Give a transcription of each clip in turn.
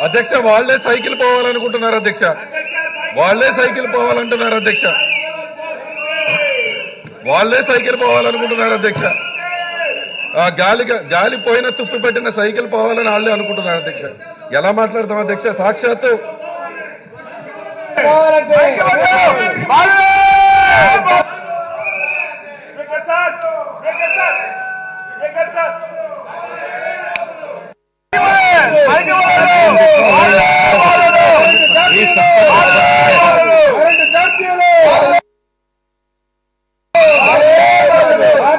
అధ్యక్ష వాళ్లే సైకిల్ పోవాలనుకుంటున్నారు అధ్యక్ష, వాళ్లే సైకిల్ పోవాలంటున్నారు అధ్యక్ష, వాళ్లే సైకిల్ పోవాలనుకుంటున్నారు అధ్యక్ష. గాలి పోయిన తుప్పి పెట్టిన సైకిల్ పోవాలని వాళ్ళే అనుకుంటున్నారు అధ్యక్ష. ఎలా మాట్లాడతాం అధ్యక్ష? సాక్షాత్తు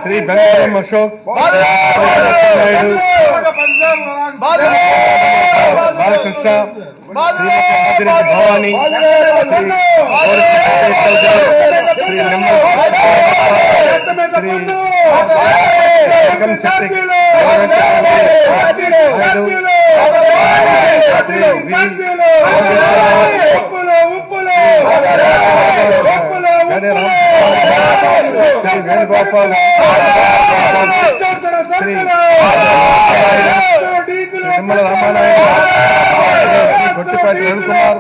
శ్రీ బెంగళూరు అశోక్ బాలకృష్ణ, భవానీ, శ్రీ వేణుగోపాల్, శ్రీ నిమ్మల రామానాయుడు, గొట్టిపాటి రవికుమార్,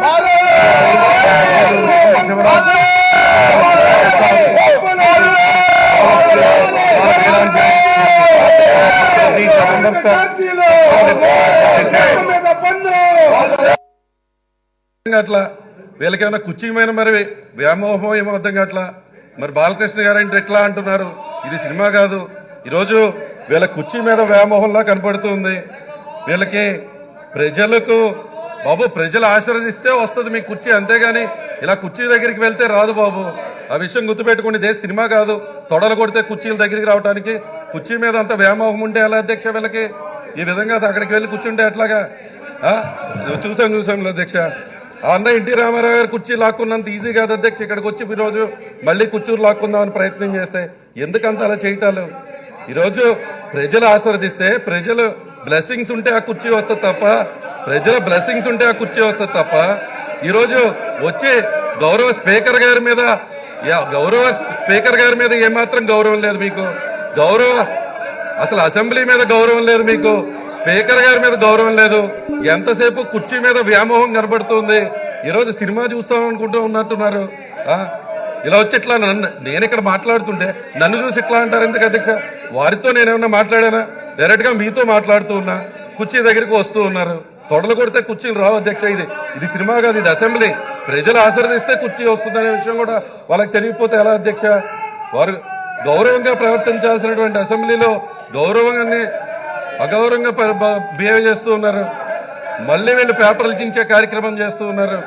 అట్లా వీళ్ళకేమైనా కుర్చీమైన మరి వ్యామోహం ఏమో అర్థం కావట్లా. మరి బాలకృష్ణ గారు అంటే ఎట్లా అంటున్నారు? ఇది సినిమా కాదు. ఈరోజు వీళ్ళ కుర్చీ మీద వ్యామోహంలా కనపడుతుంది వీళ్ళకి. ప్రజలకు బాబు, ప్రజలు ఆశీర్వదిస్తే వస్తుంది మీ కుర్చీ, అంతేగాని ఇలా కుర్చీ దగ్గరికి వెళ్తే రాదు బాబు. ఆ విషయం గుర్తుపెట్టుకోండి. ఇదే సినిమా కాదు. తొడలు కొడితే కుర్చీల దగ్గరికి రావడానికి కుర్చీ మీద అంత వ్యామోహం ఉంటే ఎలా అధ్యక్ష? వీళ్ళకి ఈ విధంగా అక్కడికి వెళ్ళి కూర్చుంటే ఎట్లాగా? చూసాం అధ్యక్ష. అన్న ఎన్టీ రామారావు గారు కుర్చీ లాక్కున్నంత ఈజీ కాదు అధ్యక్ష. ఇక్కడికి వచ్చి ఈరోజు మళ్ళీ కుర్చీలు లాక్కుందామని ప్రయత్నం చేస్తే ఎందుకంత అలా చేయటాలు? ఈరోజు ప్రజలు ఆశీర్వదిస్తే, ప్రజలు బ్లెస్సింగ్స్ ఉంటే ఆ కుర్చీ వస్తుంది తప్ప, ప్రజల బ్లెస్సింగ్స్ ఉంటే ఆ కుర్చీ వస్తుంది తప్ప, ఈరోజు వచ్చి గౌరవ స్పీకర్ గారి మీద ఏమాత్రం గౌరవం లేదు మీకు. అసలు అసెంబ్లీ మీద గౌరవం లేదు మీకు. స్పీకర్ గారి మీద గౌరవం లేదు. ఎంతసేపు కుర్చీ మీద వ్యామోహం కనబడుతుంది. ఈరోజు సినిమా చూస్తాం అనుకుంటూ ఉన్నట్టున్నారు. ఇలా వచ్చి ఇట్లా నేను ఇక్కడ మాట్లాడుతుంటే నన్ను చూసి ఇట్లా అంటారు ఎందుకు అధ్యక్ష? వారితో నేనేమన్నా మాట్లాడానా? డైరెక్ట్ గా మీతో మాట్లాడుతూ ఉన్నా. కుర్చీ దగ్గరికి వస్తూ ఉన్నారు. తొడలు కొడితే కుర్చీలు రావు అధ్యక్ష. ఇది సినిమా కాదు, ఇది అసెంబ్లీ. ప్రజలు ఆశీర్వదిస్తే కుర్చీ వస్తుందనే విషయం కూడా వాళ్ళకి తెలియకపోతే ఎలా అధ్యక్ష? వారు గౌరవంగా ప్రవర్తించాల్సినటువంటి అసెంబ్లీలో గౌరవంగానే అగౌరవంగా బిహేవ్ చేస్తూ ఉన్నారు. మళ్ళీ వీళ్ళు పేపర్లు చించే కార్యక్రమం చేస్తూ ఉన్నారు.